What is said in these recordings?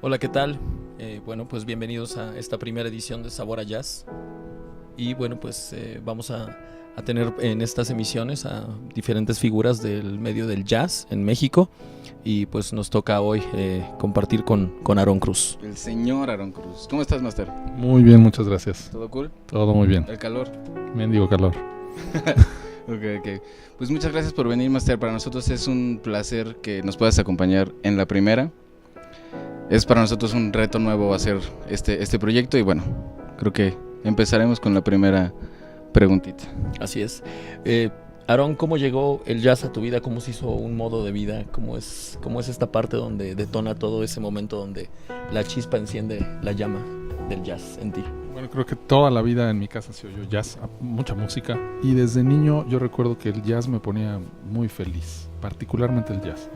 Hola, ¿qué tal? Bueno, pues bienvenidos a esta primera edición de Sabor a Jazz. Y bueno, pues vamos a tener en estas emisiones a diferentes figuras del medio del jazz en México. Y pues nos toca hoy compartir con Aarón Cruz. El señor Aarón Cruz. ¿Cómo estás, Master? Muy bien, muchas gracias. ¿Todo cool? Todo muy bien. ¿El calor? Mendigo calor. Ok. Pues muchas gracias por venir, Master. Para nosotros es un placer que nos puedas acompañar en la primera. Es para nosotros un reto nuevo hacer este proyecto y bueno, creo que empezaremos con la primera preguntita. Así es. Aarón, ¿cómo llegó el jazz a tu vida? ¿Cómo se hizo un modo de vida? ¿Cómo es esta parte donde detona todo ese momento donde la chispa enciende la llama del jazz en ti? Bueno, creo que toda la vida en mi casa se oyó jazz, mucha música. Y desde niño yo recuerdo que el jazz me ponía muy feliz, particularmente el jazz.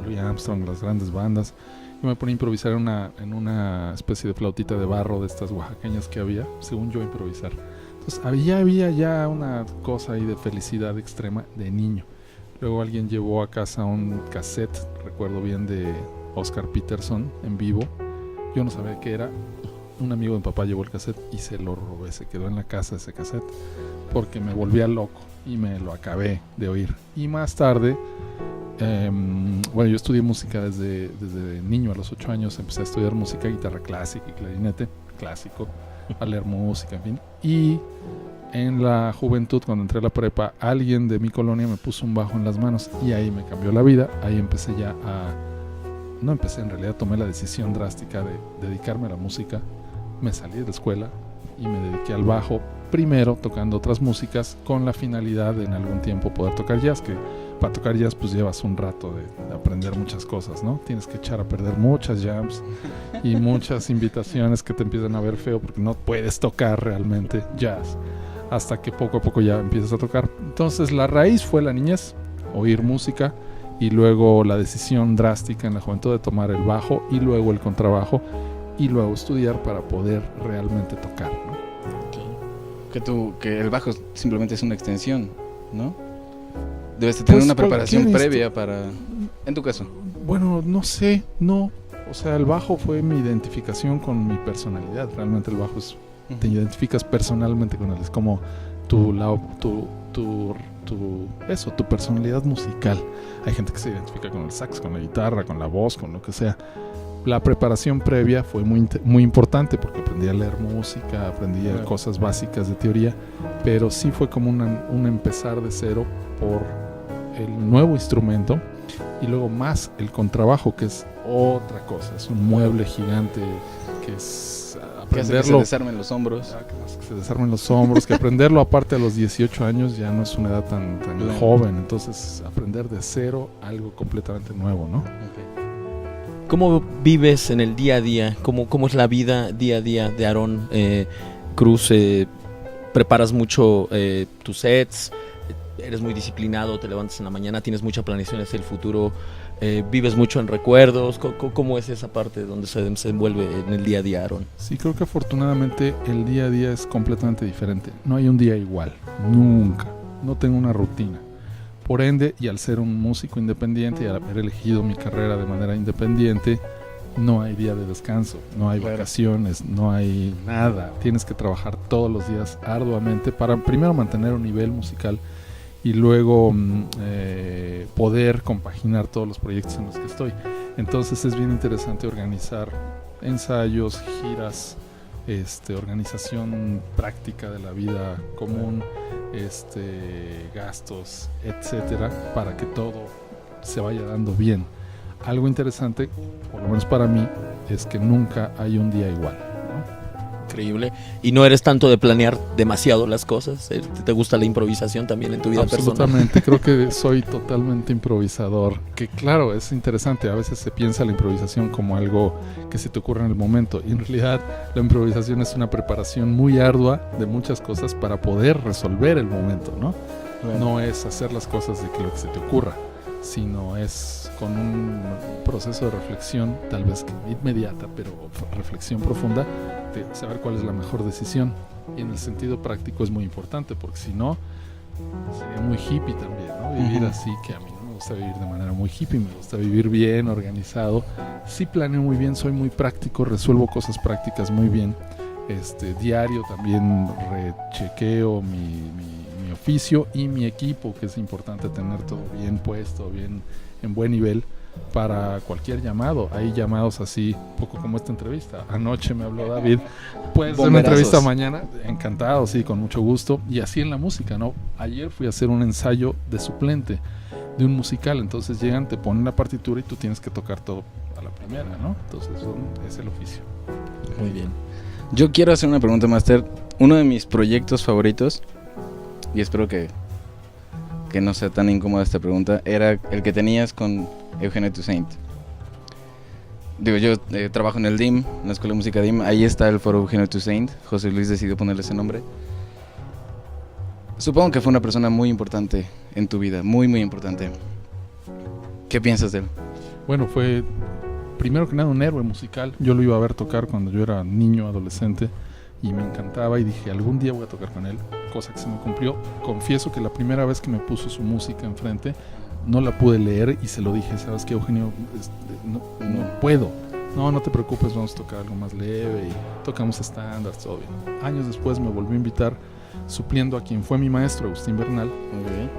Louis Armstrong, las grandes bandas. Yo me ponía a improvisar en una especie de flautita de barro de estas oaxaqueñas que había, según yo improvisar. Entonces había ya una cosa ahí de felicidad extrema de niño. Luego alguien llevó a casa un cassette, recuerdo bien, de Oscar Peterson en vivo. Yo no sabía qué era. Un amigo de mi papá llevó el cassette y se lo robé. Se quedó en la casa ese cassette porque me volvía loco y me lo acabé de oír. Y más tarde, bueno, yo estudié música desde niño. A los 8 años empecé a estudiar música, guitarra clásica y clarinete clásico, a leer música, en fin. Y en la juventud, cuando entré a la prepa, alguien de mi colonia me puso un bajo en las manos y ahí me cambió la vida. Ahí empecé ya no empecé, en realidad tomé la decisión drástica de dedicarme a la música. Me salí de la escuela y me dediqué al bajo, primero tocando otras músicas con la finalidad de en algún tiempo poder tocar jazz, que para tocar jazz pues llevas un rato de aprender muchas cosas, ¿no? Tienes que echar a perder muchas jams y muchas invitaciones que te empiezan a ver feo porque no puedes tocar realmente jazz hasta que poco a poco ya empiezas a tocar. Entonces la raíz fue la niñez, oír música, y luego la decisión drástica en la juventud de tomar el bajo y luego el contrabajo y luego estudiar para poder realmente tocar, ¿no? Que el bajo simplemente es una extensión, ¿no? Debes de tener Pues una preparación cualquier previa para... En tu caso. Bueno, no sé, no. O sea, el bajo fue mi identificación con mi personalidad. Realmente el bajo es... Te identificas personalmente con él. Es como tu personalidad musical. Hay gente que se identifica con el sax, con la guitarra, con la voz, con lo que sea. La preparación previa fue muy importante porque aprendí a leer música, aprendí cosas básicas de teoría, pero sí fue como un empezar de cero por el nuevo instrumento y luego más el contrabajo, que es otra cosa, es un mueble gigante que es aprenderlo. Que se desarmen los hombros. Que se desarmen los hombros, que aprenderlo aparte a los 18 años ya no es una edad tan joven, entonces aprender de cero algo completamente nuevo, ¿no? Okay. ¿Cómo vives en el día a día? ¿Cómo es la vida día a día de Aarón Cruz? ¿Preparas mucho tus sets? ¿Eres muy disciplinado? ¿Te levantas en la mañana? ¿Tienes mucha planeación hacia el futuro? ¿Vives mucho en recuerdos? ¿Cómo es esa parte donde se envuelve en el día a día, Aarón? Sí, creo que afortunadamente el día a día es completamente diferente. No hay un día igual, nunca. No tengo una rutina. Por ende, y al ser un músico independiente y al haber elegido mi carrera de manera independiente, no hay día de descanso, no hay vacaciones, no hay nada. Tienes que trabajar todos los días arduamente para primero mantener un nivel musical y luego poder compaginar todos los proyectos en los que estoy. Entonces es bien interesante organizar ensayos, giras, organización práctica de la vida común, gastos, etcétera, para que todo se vaya dando bien. Algo interesante, por lo menos para mí, es que nunca hay un día igual, ¿no? Increíble. ¿Y no eres tanto de planear demasiado las cosas? ¿Te gusta la improvisación también en tu vida personal? Absolutamente, creo que soy totalmente improvisador. Que claro, es interesante, a veces se piensa la improvisación como algo que se te ocurre en el momento. Y en realidad la improvisación es una preparación muy ardua de muchas cosas para poder resolver el momento, ¿no? Bueno. No es hacer las cosas de que lo que se te ocurra, sino es con un proceso de reflexión, tal vez inmediata, pero reflexión profunda, de saber cuál es la mejor decisión. Y en el sentido práctico es muy importante, porque si no, sería muy hippie también, ¿no? Vivir así, que a mí no me gusta vivir de manera muy hippie, me gusta vivir bien, organizado. Sí planeo muy bien, soy muy práctico, resuelvo cosas prácticas muy bien. Diario también rechequeo mi oficio y mi equipo, que es importante tener todo bien puesto, bien en buen nivel para cualquier llamado. Hay llamados así, poco como esta entrevista. Anoche me habló David, ¿puedes hacer una entrevista mañana? Encantado, sí, con mucho gusto. Y así en la música, ¿no? Ayer fui a hacer un ensayo de suplente de un musical, entonces llegan, te ponen la partitura y tú tienes que tocar todo a la primera, ¿no? Entonces es el oficio. Muy bien. Yo quiero hacer una pregunta, Master. Uno de mis proyectos favoritos, y espero que no sea tan incómoda esta pregunta, era el que tenías con Eugenio Toussaint. Digo, yo trabajo en el DIM, en la Escuela de Música DIM. Ahí está el foro Eugenio Toussaint. José Luis decidió ponerle ese nombre. Supongo que fue una persona muy importante en tu vida, muy, muy importante. ¿Qué piensas de él? Bueno, fue primero que nada un héroe musical. Yo lo iba a ver tocar cuando yo era niño, adolescente, y me encantaba y dije, algún día voy a tocar con él, cosa que se me cumplió. Confieso que la primera vez que me puso su música enfrente, no la pude leer y se lo dije, ¿sabes qué, Eugenio? No puedo. No te preocupes, vamos a tocar algo más leve y tocamos estándares, todo bien. Años después me volvió a invitar supliendo a quien fue mi maestro, Agustín Bernal,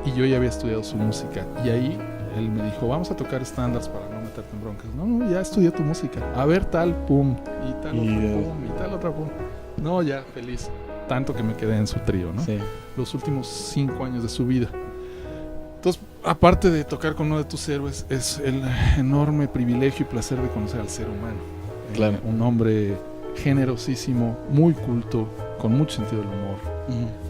y yo ya había estudiado su música y ahí él me dijo, vamos a tocar estándares para no meterte en broncas. No, ya estudié tu música. A ver tal, pum, y tal otro, pum, y tal otra, pum. No, ya, feliz. Tanto que me quedé en su trío, ¿no? Sí. Los últimos 5 años de su vida. Entonces, aparte de tocar con uno de tus héroes, es el enorme privilegio y placer de conocer al ser humano. Claro. Un hombre generosísimo, muy culto, con mucho sentido del humor,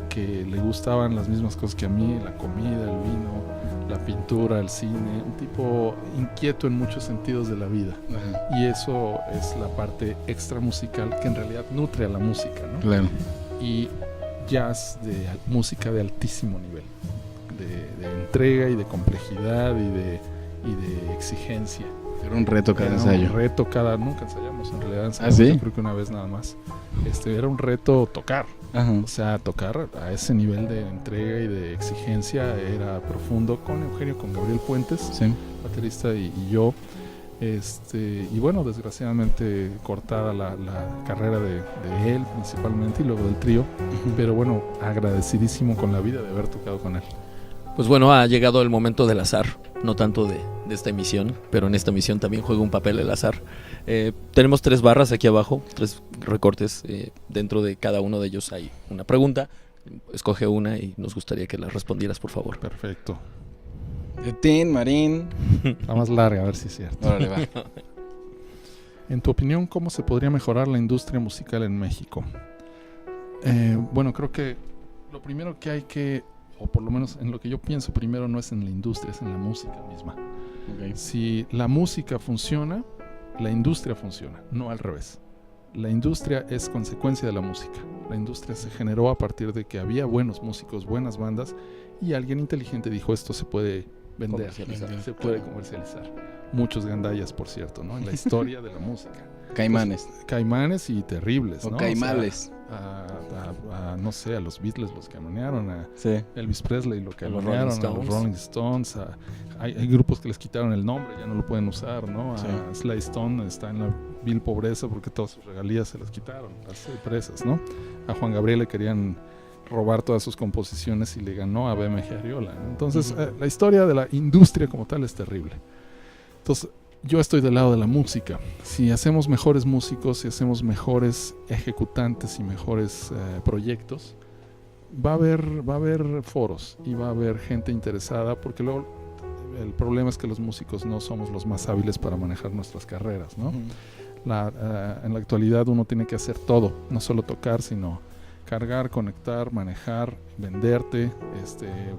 que le gustaban las mismas cosas que a mí, la comida, el vino, la pintura, el cine, un tipo inquieto en muchos sentidos de la vida. Ajá. Y eso es la parte extra musical que en realidad nutre a la música, ¿no? Claro. Y jazz de música de altísimo nivel, de entrega y de complejidad y de exigencia. Era un reto cada ensayo. Un reto nunca ensayamos, en realidad ensayamos, ¿sí? Yo creo que una vez nada más. Era un reto tocar. Ajá. O sea, tocar a ese nivel de entrega y de exigencia era profundo con Eugenio, con Gabriel Puentes, sí, baterista, y yo. Y bueno, desgraciadamente cortada la carrera de él principalmente y luego del trío, pero bueno, agradecidísimo con la vida de haber tocado con él. Pues bueno, ha llegado el momento del azar, no tanto de esta emisión, pero en esta emisión también juega un papel el azar. Tenemos 3 barras aquí abajo, 3 recortes, dentro de cada uno de ellos hay una pregunta, escoge una y nos gustaría que la respondieras, por favor. Perfecto. Tin, Marín. La más larga, a ver si es cierto. Órale, va. En tu opinión, ¿cómo se podría mejorar la industria musical en México? Bueno, creo que lo primero que hay que, o por lo menos en lo que yo pienso primero, no es en la industria, es en la música misma. Okay. Si la música funciona, la industria funciona, no al revés. La industria es consecuencia de la música. La industria se generó a partir de que había buenos músicos, buenas bandas, y alguien inteligente dijo, esto se puede vender, se puede comercializar. Muchos gandallas, por cierto, ¿no? En la historia de la música. Caimanes. Pues, caimanes y terribles, ¿no? O caimales. O sea, no sé, a los Beatles los camonearon, a sí, Elvis Presley lo camonearon, a los Rolling Stones, hay grupos que les quitaron el nombre, ya no lo pueden usar, ¿no? Sí. A Sly Stone está en la vil pobreza porque todas sus regalías se las quitaron, las empresas, ¿no? A Juan Gabriel le querían robar todas sus composiciones y le ganó a BMG Ariola, ¿no? Entonces, la historia de la industria como tal es terrible. Entonces, yo estoy del lado de la música. Si hacemos mejores músicos, si hacemos mejores ejecutantes y mejores proyectos, va a haber foros y va a haber gente interesada, porque luego el problema es que los músicos no somos los más hábiles para manejar nuestras carreras, ¿no? En la actualidad uno tiene que hacer todo, no solo tocar, sino cargar, conectar, manejar, venderte,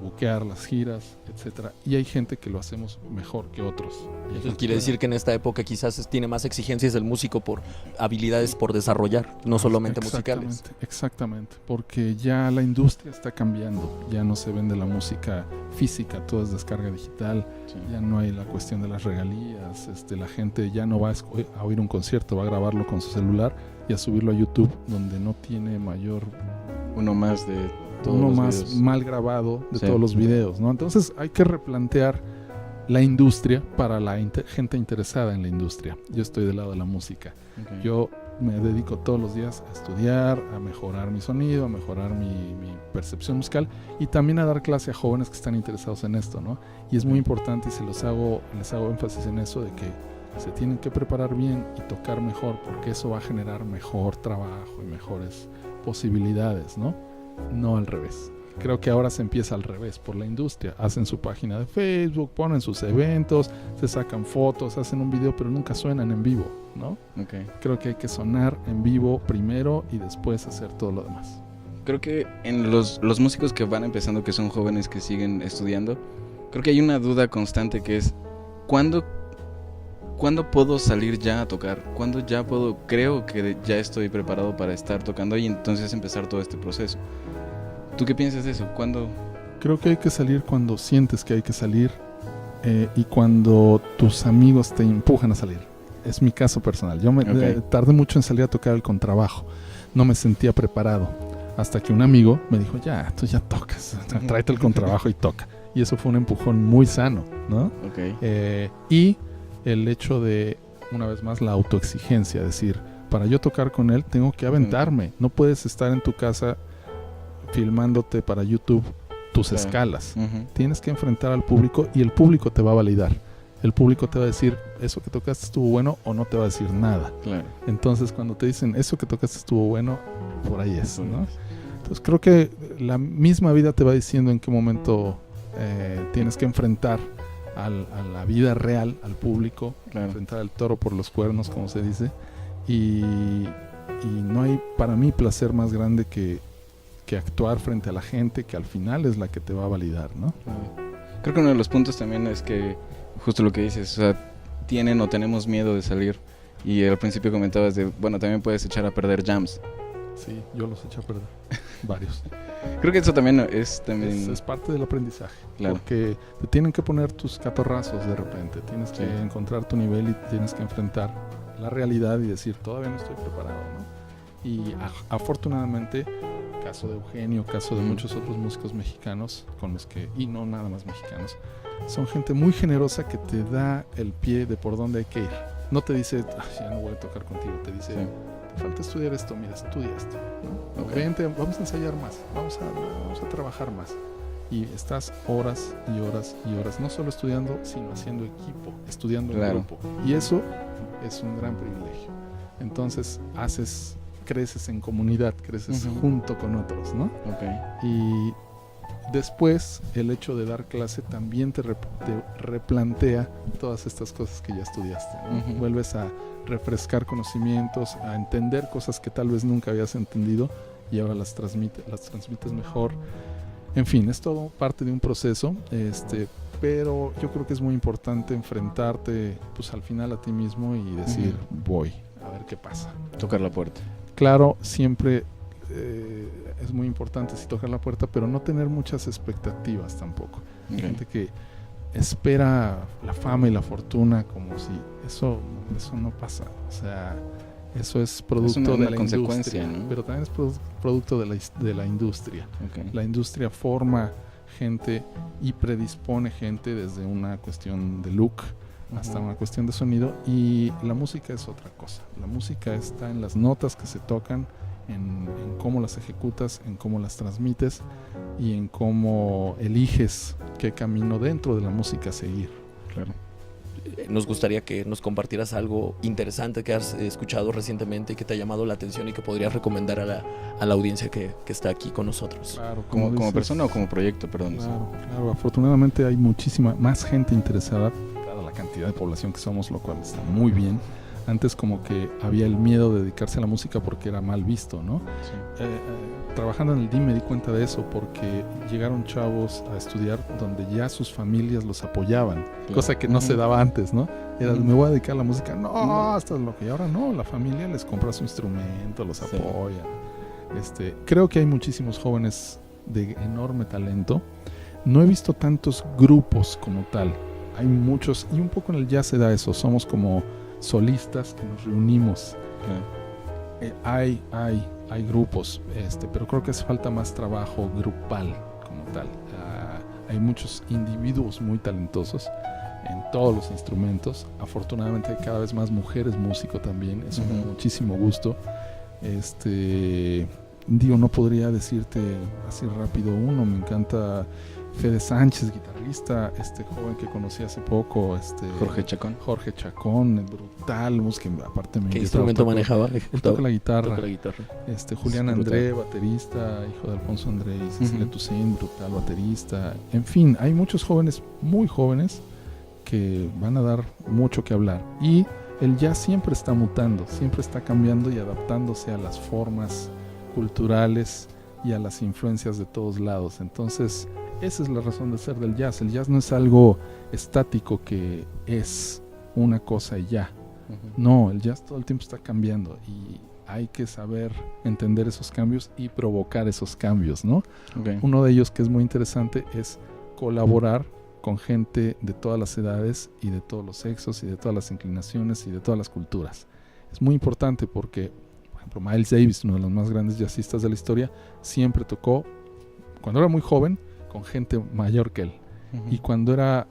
buquear las giras, etcétera. Y hay gente que lo hacemos mejor que otros. Eso quiere decir que en esta época quizás tiene más exigencias el músico por habilidades por desarrollar, no solamente musicales. Exactamente, porque ya la industria está cambiando, ya no se vende la música física, todo es descarga digital, sí, ya no hay la cuestión de las regalías, la gente ya no va a oír un concierto, va a grabarlo con su celular y a subirlo a YouTube, donde no tiene mayor... Uno más de todos uno los más videos. Mal grabado de sí, todos los videos, ¿no? Entonces hay que replantear la industria para la gente interesada en la industria. Yo estoy del lado de la música. Okay. Yo me dedico todos los días a estudiar, a mejorar mi sonido, a mejorar mi percepción musical y también a dar clase a jóvenes que están interesados en esto, ¿no? Y es muy importante y les hago énfasis en eso de que se tienen que preparar bien y tocar mejor, porque eso va a generar mejor trabajo y mejores posibilidades, ¿no? No al revés. Creo que ahora se empieza al revés, por la industria. Hacen su página de Facebook, ponen sus eventos, se sacan fotos, hacen un video, pero nunca suenan en vivo, ¿no? Okay. Creo que hay que sonar en vivo primero y después hacer todo lo demás. Creo que en los músicos que van empezando, que son jóvenes que siguen estudiando, creo que hay una duda constante que es ¿cuándo puedo salir ya a tocar? ¿Cuándo ya creo que ya estoy preparado para estar tocando y entonces empezar todo este proceso? ¿Tú qué piensas de eso? ¿Cuándo? Creo que hay que salir cuando sientes que hay que salir y cuando tus amigos te empujan a salir. Es mi caso personal. Yo tardé mucho en salir a tocar el contrabajo. No me sentía preparado. Hasta que un amigo me dijo, ya, tú ya tocas. Tráete el contrabajo y toca. Y eso fue un empujón muy sano, ¿no? Okay. Y el hecho de, una vez más, la autoexigencia. Es decir, para yo tocar con él tengo que aventarme. No puedes estar en tu casa filmándote para YouTube tus escalas. Tienes que enfrentar al público y el público te va a validar. El público te va a decir, eso que tocaste estuvo bueno, o no te va a decir nada. Claro. Entonces, cuando te dicen, eso que tocaste estuvo bueno, por ahí es, ¿no? Entonces, creo que la misma vida te va diciendo en qué momento tienes que enfrentar a la vida real, al público, claro. Enfrentar al toro por los cuernos, como se dice. Y no hay, para mí, placer más grande que actuar frente a la gente, que al final es la que te va a validar, ¿no? Creo que uno de los puntos también es que justo lo que dices, o sea, tenemos miedo de salir, y al principio comentabas de, bueno, también puedes echar a perder jams. Sí, yo los eché a perder, varios. Creo que eso también es parte del aprendizaje, claro. Porque te tienen que poner tus catorrazos de repente, tienes que encontrar tu nivel y tienes que enfrentar la realidad y decir, todavía no estoy preparado, ¿no? Y afortunadamente, caso de Eugenio, caso de muchos otros músicos mexicanos con los que, y no nada más mexicanos, son gente muy generosa que te da el pie de por dónde hay que ir. No te dice, ya no voy a tocar contigo, te dice, te falta estudiar esto, mira, estudia esto, ¿no? Okay. Vente, vamos a ensayar más, vamos a trabajar más. Y estás horas y horas y horas, no solo estudiando, sino haciendo equipo, estudiando en grupo. Y eso es un gran privilegio. Entonces creces en comunidad, creces junto con otros, ¿no? Okay. Y después el hecho de dar clase también te replantea todas estas cosas que ya estudiaste, ¿no? Vuelves a refrescar conocimientos, a entender cosas que tal vez nunca habías entendido y ahora las transmites mejor. En fin, es todo parte de un proceso, pero yo creo que es muy importante enfrentarte, pues, al final a ti mismo y decir, voy a ver qué pasa. Tocar la puerta. Claro, siempre es muy importante sí tocar la puerta, pero no tener muchas expectativas tampoco. Hay gente que espera la fama y la fortuna como si eso no pasa. O sea, eso es producto de la industria, ¿no? Pero también es producto de la industria. Okay. La industria forma gente y predispone gente desde una cuestión de look hasta una cuestión de sonido, y la música es otra cosa. La música está en las notas que se tocan, en cómo las ejecutas, en cómo las transmites y en cómo eliges qué camino dentro de la música seguir. Claro. Nos gustaría que nos compartieras algo interesante que has escuchado recientemente y que te ha llamado la atención y que podrías recomendar a la audiencia que está aquí con nosotros. Claro, como persona o como proyecto, perdón. Claro, afortunadamente hay muchísima más gente interesada, dada la cantidad de población que somos, lo cual está muy bien. Antes como que había el miedo de dedicarse a la música porque era mal visto, ¿no? Sí. Trabajando en el DIM me di cuenta de eso, porque llegaron chavos a estudiar donde ya sus familias los apoyaban, cosa que no se daba antes, ¿no? Era, me voy a dedicar a la música, no, hasta lo que ahora no, la familia les compra su instrumento, los apoya. Creo que hay muchísimos jóvenes de enorme talento. No he visto tantos grupos como tal, hay muchos, y un poco en el jazz se da eso, somos como solistas que nos reunimos. Hay grupos, pero creo que hace falta más trabajo grupal como tal. Hay muchos individuos muy talentosos, en todos los instrumentos. Afortunadamente hay cada vez más mujeres músico también, eso me da muchísimo gusto. Digo, no podría decirte así rápido uno, me encanta Fede Sánchez, guitarrista, este joven que conocí hace poco, Jorge Chacón, brutal, música, aparte me ¿Qué instrumento manejaba? Toca la guitarra. Toca la guitarra. Julián André, baterista, hijo de Alfonso André y Cecilia Toussaint, brutal baterista. En fin, hay muchos jóvenes, muy jóvenes, que van a dar mucho que hablar. Y el jazz siempre está mutando, siempre está cambiando y adaptándose a las formas culturales y a las influencias de todos lados. Entonces, esa es la razón de ser del jazz. El jazz no es algo estático que es una cosa y ya. No, el jazz todo el tiempo está cambiando y hay que saber entender esos cambios y provocar esos cambios, ¿no? Okay. Uno de ellos que es muy interesante es colaborar con gente de todas las edades y de todos los sexos y de todas las inclinaciones y de todas las culturas. Es muy importante porque, por ejemplo, Miles Davis, uno de los más grandes jazzistas de la historia, siempre tocó, cuando era muy joven, con gente mayor que él. Y cuando era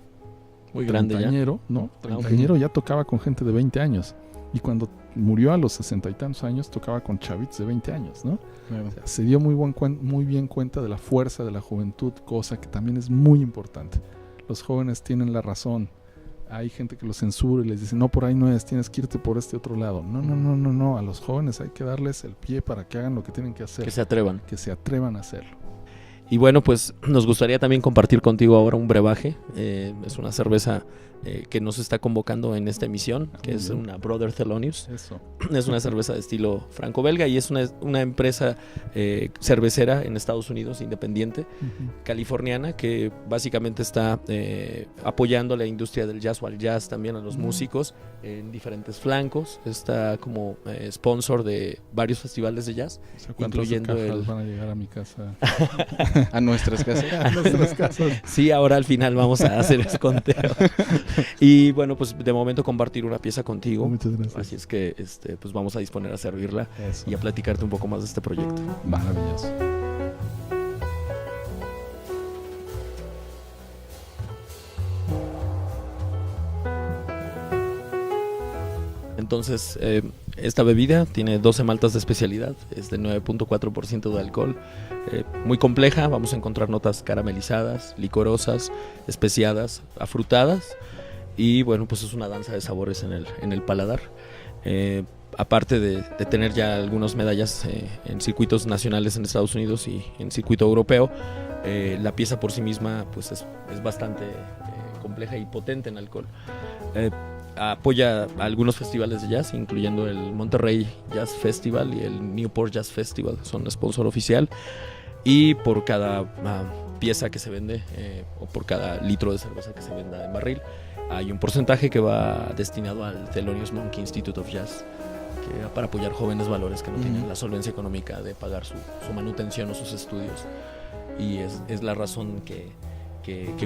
muy grande treintañero, ya tocaba con gente de 20 años. Y cuando murió a los 60 y tantos años, tocaba con chavitos de 20 años, ¿no? Claro. O sea, se dio muy bien cuenta de la fuerza de la juventud, cosa que también es muy importante. Los jóvenes tienen la razón. Hay gente que los censura y les dice, no, por ahí no es, tienes que irte por este otro lado. No, a los jóvenes hay que darles el pie para que hagan lo que tienen que hacer. Que se atrevan. Que se atrevan a hacerlo. Y bueno, pues nos gustaría también compartir contigo ahora un brebaje. Es una cerveza que nos está convocando en esta emisión, que es una Brother Thelonious. Eso. Es una cerveza de estilo franco-belga y es una empresa cervecera en Estados Unidos, independiente, californiana, que básicamente está apoyando la industria del jazz o al jazz también, a los músicos en diferentes flancos. Está como sponsor de varios festivales de jazz, O sea, ¿cuántas incluyendo cajas van a llegar a mi casa? A nuestras casas. A nuestras casas. Sí, ahora al final vamos a hacer ese conteo. Y bueno, pues de momento compartir una pieza contigo. Muchas gracias. Así es que pues vamos a disponer a servirla Eso. y a platicarte un poco más de este proyecto. Maravilloso. Entonces, esta bebida tiene 12 maltas de especialidad, es de 9.4% de alcohol, muy compleja. Vamos a encontrar notas caramelizadas, licorosas, especiadas, afrutadas, y bueno, pues es una danza de sabores en el paladar. Aparte de tener ya algunas medallas en circuitos nacionales en Estados Unidos y en circuito europeo, la pieza por sí misma pues es bastante compleja y potente en alcohol. Apoya a algunos festivales de jazz, incluyendo el Monterrey Jazz Festival y el Newport Jazz Festival, son sponsor oficial. Y por cada pieza que se vende o por cada litro de cerveza que se venda en barril, hay un porcentaje que va destinado al Thelonious Monk Institute of Jazz, para apoyar jóvenes valores que no tienen la solvencia económica de pagar su manutención o sus estudios. Y es la razón que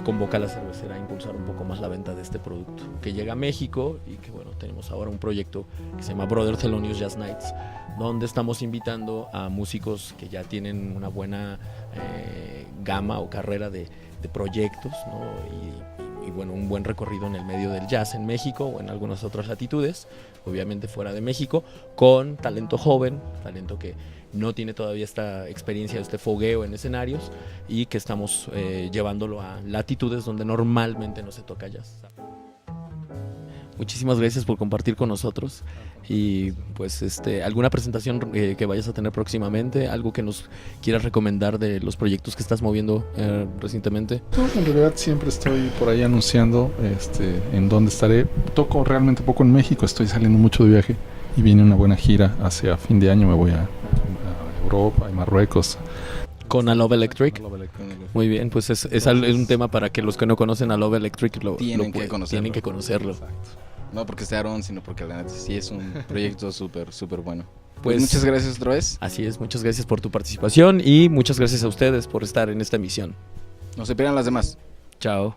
convoca a la cervecera a impulsar un poco más la venta de este producto, que llega a México. Y que bueno, tenemos ahora un proyecto que se llama Brother Thelonious Jazz Nights, donde estamos invitando a músicos que ya tienen una buena gama o carrera de proyectos, ¿no? Y bueno, un buen recorrido en el medio del jazz en México o en algunas otras latitudes, obviamente fuera de México, con talento joven, talento que no tiene todavía esta experiencia, este fogueo en escenarios, y que estamos llevándolo a latitudes donde normalmente no se toca jazz. Muchísimas gracias por compartir con nosotros. Y pues alguna presentación que vayas a tener próximamente, algo que nos quieras recomendar de los proyectos que estás moviendo recientemente. En realidad siempre estoy por ahí anunciando en dónde estaré. Toco realmente poco en México, estoy saliendo mucho de viaje y viene una buena gira. Hacia fin de año me voy a Europa y Marruecos. Con A Love Electric. Muy bien, pues es un tema para que los que no conocen A Love Electric tienen que conocerlo. Exacto. No porque esté Aaron, sino porque la neta sí es un proyecto súper bueno. Pues muchas gracias otra vez. Así es, muchas gracias por tu participación y muchas gracias a ustedes por estar en esta emisión. No se pierdan las demás. Chao.